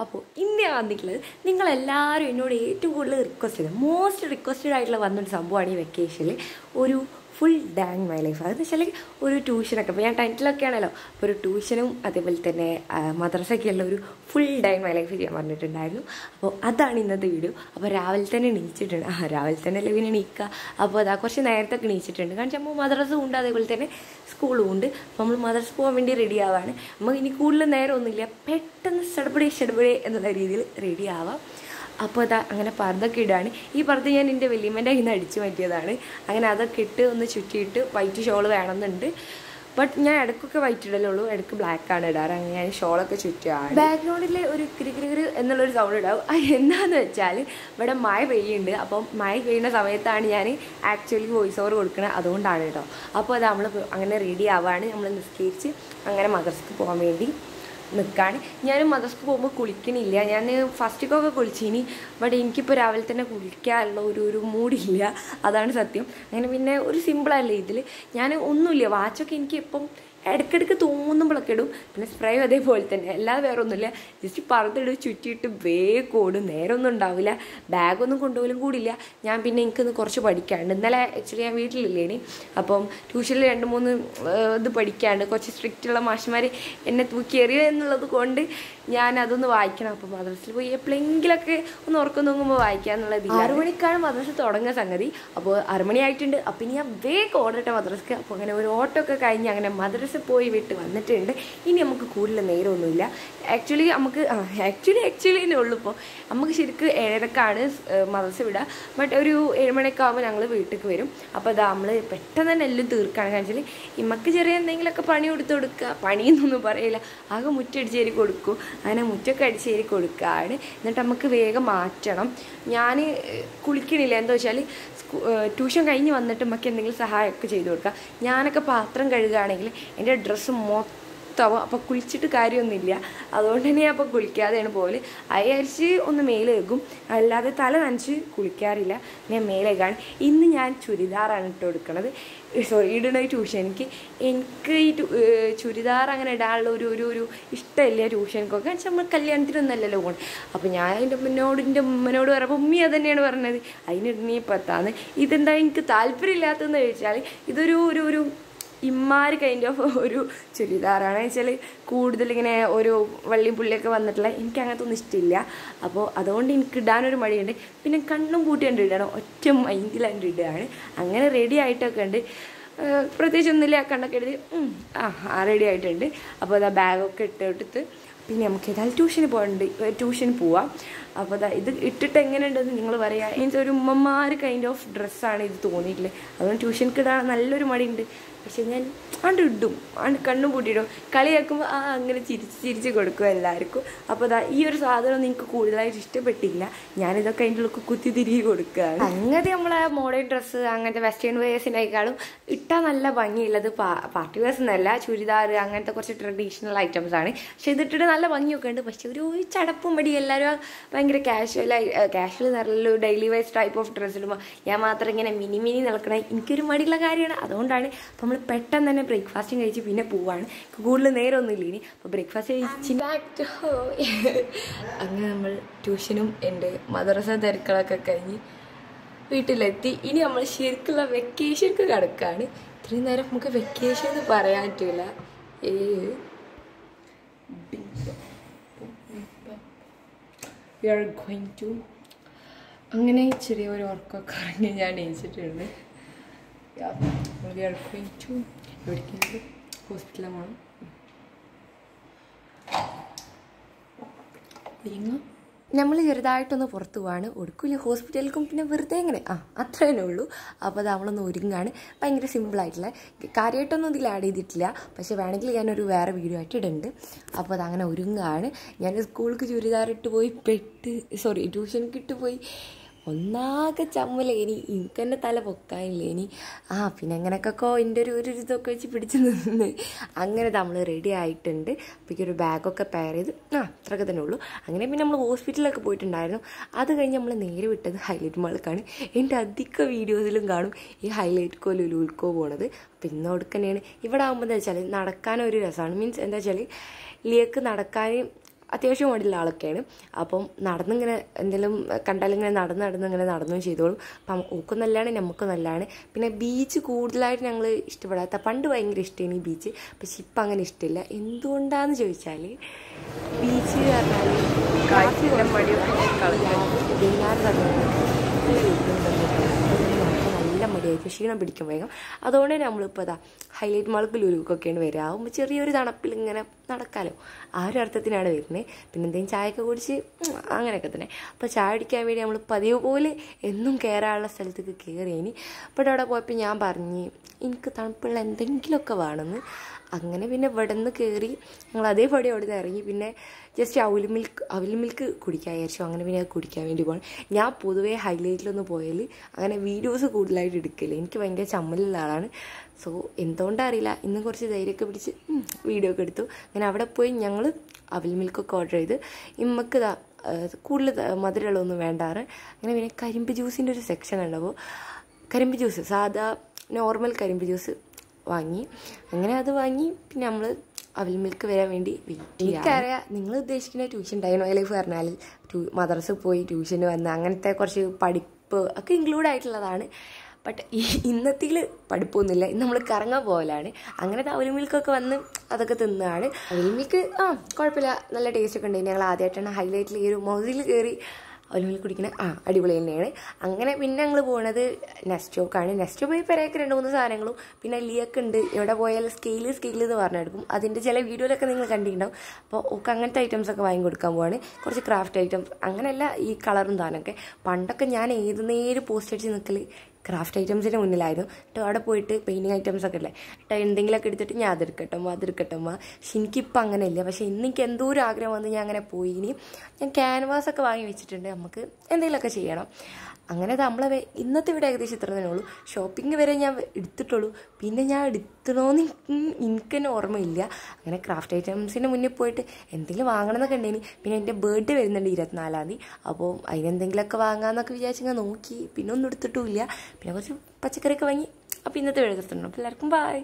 അപ്പോൾ ഇന്ന് ഞാൻ വന്നിട്ടുള്ളത് നിങ്ങളെല്ലാവരും എന്നോട് ഏറ്റവും കൂടുതൽ മോസ്റ്റ് റിക്വസ്റ്റഡ് ആയിട്ടുള്ള വന്നൊരു സംഭവമാണ് ഈ വെക്കേഷനിൽ ഒരു full day in my life. അതെന്ന് വെച്ചാൽ ഒരു ട്യൂഷനൊക്കെ ഇപ്പോൾ ഞാൻ 10th ആണല്ലോ, അപ്പോൾ ഒരു ട്യൂഷനും അതേപോലെ തന്നെ മദ്രസയൊക്കെയുള്ള ഒരു full day in my life ചെയ്യാൻ പറഞ്ഞിട്ടുണ്ടായിരുന്നു. അപ്പോൾ അതാണ് ഇന്നത്തെ വീഡിയോ. അപ്പോൾ രാവിലെ തന്നെ എണീച്ചിട്ടുണ്ട്. രാവിലെ തന്നെ അല്ലേ പിന്നെ എണീക്കുക. അപ്പോൾ അതാ കുറച്ച് നേരത്തെ എണീച്ചിട്ടുണ്ട്. കാരണം നമ്മൾ മദ്രസ ഉണ്ട്, അതേപോലെ തന്നെ സ്കൂളും ഉണ്ട്. അപ്പോൾ നമ്മൾ മദ്രസ പോകാൻ വേണ്ടി റെഡി ആവാണ്. നമുക്ക് ഇനി കൂടുതൽ നേരമൊന്നുമില്ല, പെട്ടെന്ന് ഷടപടേ എന്നുള്ള രീതിയിൽ റെഡി ആവാം. അപ്പോൾ അതാ അങ്ങനെ പർദ്ദൊക്കെ ഇടാണ്. ഈ പർദ്ദ ഞാൻ എൻ്റെ വലിയമ്മേൻ്റെ കയ്യിൽ നിന്ന് അടിച്ചു മാറ്റിയതാണ്. അങ്ങനെ അതൊക്കെ ഇട്ട് ഒന്ന് ചുറ്റിയിട്ട് വൈറ്റ് ഷോൾ വേണമെന്നുണ്ട്. ബട്ട് ഞാൻ ഇടയ്ക്കൊക്കെ വൈറ്റ് ഇടലുള്ളൂ, ഇടയ്ക്ക് ബ്ലാക്കാണ് ഇടാറ്. അങ്ങനെ ഞാൻ ഷോളൊക്കെ ചുറ്റുകയാണ്. ബാക്ക്ഗ്രൗണ്ടിൽ ഒരു കിരികിരി എന്നുള്ളൊരു സൗണ്ട് ഉണ്ടാവും. അത് എന്താണെന്ന് വെച്ചാൽ ഇവിടെ മഴ പെയ്യുന്നുണ്ട്. അപ്പം മഴ പെയ്യുന്ന സമയത്താണ് ഞാൻ ആക്ച്വലി വോയിസ് ഓവർ കൊടുക്കുന്നത്, അതുകൊണ്ടാണ് കേട്ടോ. അപ്പോൾ അത് നമ്മൾ അങ്ങനെ റെഡി ആവുകയാണ്. നമ്മൾ നിസ്കരിച്ച് അങ്ങനെ മദ്രസക്ക് പോകാൻ വേണ്ടി നിൽക്കുകയാണ്. ഞാനും മദ്രസക്ക് പോകുമ്പോൾ കുളിക്കണില്ല. ഞാൻ ഫസ്റ്റിക്കൊക്കെ കുളിച്ചിനി, ബട്ട് എനിക്കിപ്പോൾ രാവിലെ തന്നെ കുളിക്കാനുള്ള ഒരു മൂഡില്ല, അതാണ് സത്യം. അങ്ങനെ പിന്നെ ഒരു സിമ്പിളല്ലേ ഇതിൽ. ഞാൻ ഒന്നുമില്ല, വാച്ചൊക്കെ എനിക്ക് ഇപ്പം ഇടയ്ക്കിടയ്ക്ക് തോന്നുമ്പോഴൊക്കെ ഇടും. പിന്നെ സ്പ്രേ അതേപോലെ തന്നെ, അല്ലാതെ വേറെ ഒന്നുമില്ല. ജസ്റ്റ് പറത്തിടും, ചുറ്റിയിട്ട് വേഗം ഓടും, നേരമൊന്നും ഉണ്ടാവില്ല. ബാഗൊന്നും കൊണ്ടുപോലും കൂടില്ല. ഞാൻ പിന്നെ എനിക്കൊന്ന് കുറച്ച് പഠിക്കാണ്ട്. ഇന്നലെ ആക്ച്വലി ഞാൻ വീട്ടിലില്ലേനി, അപ്പം ട്യൂഷനിൽ 2-3 ഇത് പഠിക്കാണ്ട്. കുറച്ച് സ്ട്രിക്റ്റുള്ള മാഷ്മാർ എന്നെ തൂക്കിയെറിയോ എന്നുള്ളത് കൊണ്ട് ഞാൻ അതൊന്ന് വായിക്കണം. അപ്പം മദ്രസയിൽ പോയി എപ്പോഴെങ്കിലൊക്കെ ഒന്ന് ഉറക്കം നോക്കുമ്പോൾ വായിക്കുക എന്നുള്ളത്. 6 മണിക്കാണ് മദ്രസ തുടങ്ങുന്ന സംഗതി. അപ്പോൾ 6 മണിയായിട്ടുണ്ട്. അപ്പം ഇനി ഞാൻ വേഗം ഓടട്ടെ മദ്രസക്ക്. അപ്പോൾ അങ്ങനെ ഒരു ഓട്ടമൊക്കെ കഴിഞ്ഞ് അങ്ങനെ മദ്രസ പോയി വിട്ട് വന്നിട്ടുണ്ട്. ഇനി നമുക്ക് കൂടുതൽ നേരമൊന്നുമില്ല. ആക്ച്വലി തന്നെ ഉള്ളൂ. ഇപ്പോൾ നമുക്ക് ശരിക്കും 7:30 മദ്രസ വിടുക. ബട്ട് ഒരു 7 മണിയൊക്കെ ആകുമ്പോൾ ഞങ്ങൾ വീട്ടിലേക്ക് വരും. അപ്പോൾ അത് നമ്മൾ പെട്ടെന്ന് തന്നെ എല്ലാം തീർക്കുകയാണ്. കാരണം വെച്ചാൽ ഇമ്മക്ക് ചെറിയ എന്തെങ്കിലുമൊക്കെ പണി കൊടുത്ത് കൊടുക്കുക, പണിയെന്നൊന്നും പറയില്ല, ആകെ മുറ്റടിച്ചേരി കൊടുക്കും. അങ്ങനെ മുറ്റൊക്കെ അടിച്ചേരി കൊടുക്കുകയാണ്. എന്നിട്ട് നമുക്ക് വേഗം മാറ്റണം. ഞാൻ കുളിക്കണില്ല, എന്താ വെച്ചാൽ ട്യൂഷൻ കഴിഞ്ഞ് വന്നിട്ട് നമുക്ക് എന്തെങ്കിലും സഹായമൊക്കെ ചെയ്ത് കൊടുക്കുക. ഞാനൊക്കെ പാത്രം കഴുകുകയാണെങ്കിൽ എൻ്റെ ഡ്രസ്സ് മൊത്തം അപ്പോൾ കുളിച്ചിട്ട് കാര്യമൊന്നുമില്ല. അതുകൊണ്ട് തന്നെ ഞാൻ അപ്പോൾ കുളിക്കാതെയാണ് പോകല്. അയരിച്ച് ഒന്ന് മേലെ കഴുകും, അല്ലാതെ തല നനച്ച് കുളിക്കാറില്ല. ഞാൻ മേലെ കഴുകാണ്. ഇന്ന് ഞാൻ ചുരിദാറാണ് ഇട്ട് കൊടുക്കുന്നത്, ഇടുന്ന ട്യൂഷനിക്ക്. എനിക്ക് ഈ ചുരിദാർ അങ്ങനെ ഇടാനുള്ള ഒരു ഇഷ്ടമില്ല ട്യൂഷനിക്കൊക്കെ. കാരണം നമ്മൾ കല്യാണത്തിനൊന്നല്ലല്ലോ പോകണം. അപ്പോൾ ഞാൻ എൻ്റെ ഉമ്മനോട് പറയുമ്പോൾ ഉമ്മി അത് തന്നെയാണ് പറഞ്ഞത്, അതിനിടണീ പത്താന്ന്. ഇതെന്താ എനിക്ക് താല്പര്യമില്ലാത്തതെന്ന് ചോദിച്ചാൽ ഇതൊരു ഇമ്മാര് കൈൻഡ് ഓഫ് ഒരു ചുരിദാറാണ്. വെച്ചാൽ കൂടുതലിങ്ങനെ ഒരു വള്ളിയും പുള്ളിയൊക്കെ വന്നിട്ടുള്ള, എനിക്ക് അങ്ങനത്തെ ഒന്നും ഇഷ്ടമില്ല. അപ്പോൾ അതുകൊണ്ട് എനിക്ക് ഇടാനൊരു മടിയുണ്ട്. പിന്നെ കണ്ണും പൂട്ടി കണ്ട് ഇടണം, ഒറ്റ മൈൻഡിലാണ്ട് ഇടുകയാണ്. അങ്ങനെ റെഡി ആയിട്ടൊക്കെ ഉണ്ട്. പ്രത്യേകിച്ച് ഒന്നുമില്ല, കണ്ണൊക്കെ എഴുതി റെഡി ആയിട്ടുണ്ട്. അപ്പോൾ അതാ ബാഗൊക്കെ ഇട്ടെടുത്ത് പിന്നെ നമുക്ക് ഏതായാലും ട്യൂഷന് പോവാം. അപ്പോൾ അതാ ഇത് ഇട്ടിട്ട് എങ്ങനെയുണ്ടെന്ന് നിങ്ങൾ പറയുക. മീൻസ് ഒരു ഉമ്മമാർ കൈൻഡ് ഓഫ് ഡ്രസ്സാണ് ഇത് തോന്നിയിട്ടില്ല. അതുകൊണ്ട് ട്യൂഷനിക്ക് ഇടാൻ നല്ലൊരു മടിയുണ്ട്. പക്ഷെ ഞാൻ ഇടും, കണ്ണും പൂട്ടിയിടും. കളിയാക്കുമ്പോൾ അങ്ങനെ ചിരിച്ച് കൊടുക്കും എല്ലാവർക്കും. അപ്പോൾ അതാ ഈ ഒരു സാധനം നിങ്ങൾക്ക് കൂടുതലായിട്ട് ഇഷ്ടപ്പെട്ടില്ല, ഞാനിതൊക്കെ അതിൻ്റെ ഉള്ളിൽ കുത്തി തിരികെ കൊടുക്കുകയാണ്. അങ്ങനത്തെ നമ്മളെ മോഡേൺ ഡ്രസ്സ്, അങ്ങനത്തെ വെസ്റ്റേൺ വെയേഴ്സിനേക്കാളും ഇട്ടാൽ നല്ല ഭംഗിയുള്ളത് പാർട്ടി വെയർസ് എന്നല്ല, ചുരിദാർ അങ്ങനത്തെ കുറച്ച് ട്രഡീഷണൽ ഐറ്റംസ് ആണ്. പക്ഷെ ഇതിട്ടിട്ട് നല്ല ഭംഗിയൊക്കെ ഉണ്ട്. പക്ഷെ ഒരു ചടപ്പും മടി. എല്ലാവരും ഭയങ്കര കാഷ്വൽ നല്ലൊരു daily wise type of dress ഇടുമ്പോൾ ഞാൻ മാത്രം ഇങ്ങനെ മിനി നിൽക്കണേ എനിക്കൊരു മടിയുള്ള കാര്യമാണ്. അതുകൊണ്ടാണ് അപ്പോൾ നമ്മൾ പെട്ടെന്ന് തന്നെ ബ്രേക്ക്ഫാസ്റ്റും കഴിച്ച് പിന്നെ പോവാണ്. കൂടുതൽ നേരമൊന്നുമില്ല ഇനി. അപ്പോൾ ബ്രേക്ക്ഫാസ്റ്റ് കഴിച്ച് അങ്ങനെ നമ്മൾ ട്യൂഷനും എൻ്റെ മദ്രസ തിരക്കുകളൊക്കെ കഴിഞ്ഞ് വീട്ടിലെത്തി. ഇനി നമ്മൾ ശരിക്കുള്ള വെക്കേഷനൊക്കെ കിടക്കുകയാണ്. ഇത്രയും നേരം നമുക്ക് വെക്കേഷൻ എന്ന് പറയാൻ പറ്റില്ല. We are going to അങ്ങനെ ചെറിയൊരു ഉറക്കമൊക്കെ ഇറങ്ങി ഞാൻ എണീച്ചിട്ടുണ്ട്. We are going to എവിടേക്കെങ്കിലും ഹോസ്പിറ്റലിൽ പോകണം. നമ്മൾ ചെറുതായിട്ടൊന്ന് പുറത്തു പോവാണ്. ഒടുക്കില്ല ഹോസ്പിറ്റലിലേക്കും പിന്നെ വെറുതെ ഇങ്ങനെ അത്ര തന്നെ ഉള്ളൂ. അപ്പോൾ അത് നമ്മളൊന്ന് ഒരുങ്ങാണ്. ഭയങ്കര സിമ്പിളായിട്ടുള്ള കാര്യമായിട്ടൊന്നും ഇതിൽ ആഡ് ചെയ്തിട്ടില്ല. പക്ഷേ വേണമെങ്കിൽ ഞാനൊരു വേറെ വീഡിയോ ആയിട്ട് ഇടുന്നുണ്ട്. അപ്പോൾ അതങ്ങനെ ഒരുങ്ങാണ്. ഞാൻ സ്കൂൾക്ക് ചുരിദാറിട്ട് പോയി ട്യൂഷനിക്ക് ഇട്ട് പോയി ഒന്നാകെ ചമ്മലേനി. എനിക്ക് തന്നെ തല പൊക്കാനില്ലേനി. പിന്നെ എങ്ങനെയൊക്കെ എൻ്റെ ഒരു ഇതൊക്കെ വെച്ച് പിടിച്ച് നിന്ന് അങ്ങനെ നമ്മൾ റെഡി ആയിട്ടുണ്ട്. അപ്പോൾ ഒരു ബാഗൊക്കെ പെയർ ചെയ്ത് അത്രയൊക്കെ തന്നെ ഉള്ളൂ. അങ്ങനെ പിന്നെ നമ്മൾ ഹോസ്പിറ്റലിലൊക്കെ പോയിട്ടുണ്ടായിരുന്നു. അത് കഴിഞ്ഞ് നമ്മൾ നേരെ വിട്ടത് ഹൈലൈറ്റ് മാൾക്കാണ്. എൻ്റെ അധിക വീഡിയോസിലും കാണും ഈ ഹൈലൈറ്റ്ക്കോ ലുലുക്കോ പോണത്. അപ്പോൾ ഇന്ന് കൊടുക്കന്നെയാണ്. ഇവിടെ ആകുമ്പോൾ എന്താ വെച്ചാൽ നടക്കാനൊരു രസമാണ്. മീൻസ് എന്താ വെച്ചാൽ ലിയക്ക് നടക്കാൻ അത്യാവശ്യം മടിയുള്ള ആളൊക്കെയാണ്. അപ്പം നടന്നിങ്ങനെ എന്തെങ്കിലും കണ്ടാലിങ്ങനെ ഇങ്ങനെ നടന്നും ചെയ്തോളും. അപ്പം ഓക്കും നല്ലതാണ്, നമുക്കും നല്ലതാണ്. പിന്നെ ബീച്ച് കൂടുതലായിട്ട് ഞങ്ങൾ ഇഷ്ടപ്പെടാത്ത, പണ്ട് ഭയങ്കര ഇഷ്ടമാണ് ഈ ബീച്ച്, പക്ഷെ ഇപ്പം അങ്ങനെ ഇഷ്ടമില്ല. എന്തുകൊണ്ടാന്ന് ചോദിച്ചാൽ ബീച്ച് പറഞ്ഞാൽ നല്ല മടിയായിരിക്കും, ക്ഷീണം പിടിക്കും വേഗം. അതുകൊണ്ട് തന്നെ നമ്മളിപ്പോൾ അതാ ഹൈലൈറ്റ് മാൾക്ക് ലുലുക്കൊക്കെയാണ് വരിക. ആകുമ്പോൾ ചെറിയൊരു തണുപ്പിൽ ഇങ്ങനെ നടക്കാമല്ലോ, ആ ഒരു അർത്ഥത്തിനാണ് വരുന്നത്. പിന്നെ എന്തെങ്കിലും ചായയൊക്കെ കുടിച്ച് അങ്ങനെയൊക്കെ തന്നെ. അപ്പോൾ ചായ അടിക്കാൻ വേണ്ടി നമ്മൾ പതിവ് പോലെ എന്നും കയറാനുള്ള സ്ഥലത്തേക്ക് കയറിയേനി. അപ്പോൾ അവിടെ പോയപ്പോൾ ഞാൻ പറഞ്ഞ് എനിക്ക് തണുപ്പുള്ള എന്തെങ്കിലുമൊക്കെ വേണമെന്ന്. അങ്ങനെ പിന്നെ ഇവിടെ നിന്ന് കയറി ഞങ്ങൾ അതേപടി അവിടെ നിന്ന് ഇറങ്ങി. പിന്നെ ജസ്റ്റ് അവിൽ മിൽക്ക് കുടിക്കാൻ വിചാരിച്ചു. അങ്ങനെ പിന്നെ അത് കുടിക്കാൻ വേണ്ടി പോകണം. ഞാൻ പൊതുവേ ഹൈലൈറ്റിലൊന്നും പോയാൽ അങ്ങനെ വീഡിയോസ് കൂടുതലായിട്ട് എടുക്കില്ല, എനിക്ക് ഭയങ്കര ചമ്മലുള്ള ആളാണ്. സോ എന്തുകൊണ്ടാണ് അറിയില്ല, ഇന്ന് കുറച്ച് ധൈര്യമൊക്കെ പിടിച്ച് വീഡിയോ ഒക്കെ എടുത്തു. അങ്ങനെ അവിടെ പോയി ഞങ്ങൾ അവിൽ മിൽക്കൊക്കെ ഓർഡർ ചെയ്ത്. ഇമ്മക്ക് കൂടുതൽ മധുരമുള്ളതൊന്നും വേണ്ടാറ്. അങ്ങനെ പിന്നെ കരിമ്പ് ജ്യൂസിൻ്റെ ഒരു സെക്ഷൻ ഉണ്ടാവും. കരിമ്പ് ജ്യൂസ് സാധാ നോർമൽ കരിമ്പ് ജ്യൂസ് വാങ്ങി. അങ്ങനെ അത് വാങ്ങി പിന്നെ നമ്മൾ അവിൽ മിൽക്ക് വരാൻ വേണ്ടി വെയിറ്റ് ചെയ്യാം. എനിക്കറിയാം നിങ്ങൾ ഉദ്ദേശിക്കുന്ന ട്യൂഷൻ ഡൈൻ മൈ ലൈഫ് പറഞ്ഞാൽ മദ്രസ പോയി ട്യൂഷന് വന്ന് അങ്ങനത്തെ കുറച്ച് പഠിപ്പ് ഒക്കെ ഇൻക്ലൂഡ് ആയിട്ടുള്ളതാണ്. ബട്ട് ഇന്നത്തിൽ പഠിപ്പൊന്നുമില്ല, ഇന്ന് നമ്മൾ കറങ്ങാൻ പോകലാണ്. അങ്ങനത്തെ അവിൽ മിൽക്കൊക്കെ വന്ന് അതൊക്കെ തിന്നതാണ്. അവിൽ മിൽക്ക് കുഴപ്പമില്ല, നല്ല ടേസ്റ്റ് ഒക്കെ ഉണ്ട്. ഞങ്ങൾ ആദ്യമായിട്ടാണ് ഹൈലൈറ്റിൽ ഈ ഒരു മൗസിൽ കയറി അവിൽ മിൽക്ക് കുടിക്കുന്നത്. അടിപൊളി തന്നെയാണ്. അങ്ങനെ പിന്നെ ഞങ്ങൾ പോകുന്നത് നെസ്റ്റോക്കാണ്. നെസ്റ്റോ പോയി പെരയൊക്കെ 2-3 സാധനങ്ങളും പിന്നെ ലിയൊക്കെ ഉണ്ട്. എവിടെ പോയാലും സ്കെയിൽ എന്ന് പറഞ്ഞെടുക്കും. അതിൻ്റെ ചില വീഡിയോയിലൊക്കെ നിങ്ങൾ കണ്ടിട്ടുണ്ടാവും. അപ്പോൾ ഒക്കെ അങ്ങനത്തെ ഐറ്റംസൊക്കെ വാങ്ങി കൊടുക്കാൻ പോവാണ്. കുറച്ച് ക്രാഫ്റ്റ് ഐറ്റംസ് അങ്ങനെയല്ല, ഈ കളറും താനൊക്കെ. പണ്ടൊക്കെ ഞാൻ ഏത് നേരം പോസ്റ്റ് അടിച്ച് നിൽക്കൽ ക്രാഫ്റ്റ് ഐറ്റംസിൻ്റെ മുന്നിലായിരുന്നു. അവിടെ പോയിട്ട് പെയിൻറ്റിങ് ഐറ്റംസ് ഒക്കെ അല്ലേ എന്തെങ്കിലുമൊക്കെ എടുത്തിട്ട് ഞാൻ അതെടുക്കട്ടമ്മ. പക്ഷെ എനിക്കിപ്പോൾ അങ്ങനെ ഇല്ല. പക്ഷേ ഇന്ന് എനിക്ക് എന്തോ ഒരു ആഗ്രഹം വന്ന് ഞാൻ അങ്ങനെ പോയി. ഇനി ഞാൻ ക്യാൻവാസൊക്കെ വാങ്ങി വെച്ചിട്ടുണ്ട്, നമുക്ക് എന്തെങ്കിലുമൊക്കെ ചെയ്യണം. അങ്ങനെ നമ്മളെ ഇന്നത്തെ ഇവിടെ ഏകദേശം ഇത്ര തന്നെ ഉള്ളൂ. ഷോപ്പിംഗ് വരെ ഞാൻ എടുത്തിട്ടുള്ളൂ. പിന്നെ ഞാൻ എടുത്തണോന്ന് എനിക്ക് തന്നെ ഓർമ്മയില്ല. അങ്ങനെ ക്രാഫ്റ്റ് ഐറ്റംസിൻ്റെ മുന്നിൽ പോയിട്ട് എന്തെങ്കിലും വാങ്ങണം എന്നൊക്കെ ഉണ്ടെങ്കിൽ. പിന്നെ എൻ്റെ ബർത്ത്ഡേ വരുന്നുണ്ട് 24-ാം തീയതി. അപ്പോൾ അതിനെന്തെങ്കിലുമൊക്കെ വാങ്ങാമെന്നൊക്കെ വിചാരിച്ചിങ്ങനെ നോക്കി. പിന്നെ ഒന്നും എടുത്തിട്ടുമില്ല. പിന്നെ കുറച്ച് പച്ചക്കറിയൊക്കെ വാങ്ങി. അപ്പോൾ ഇന്നത്തെ വീഡിയോ എടുത്തിട്ടുണ്ട്. അപ്പോൾ എല്ലാവർക്കും ബൈ.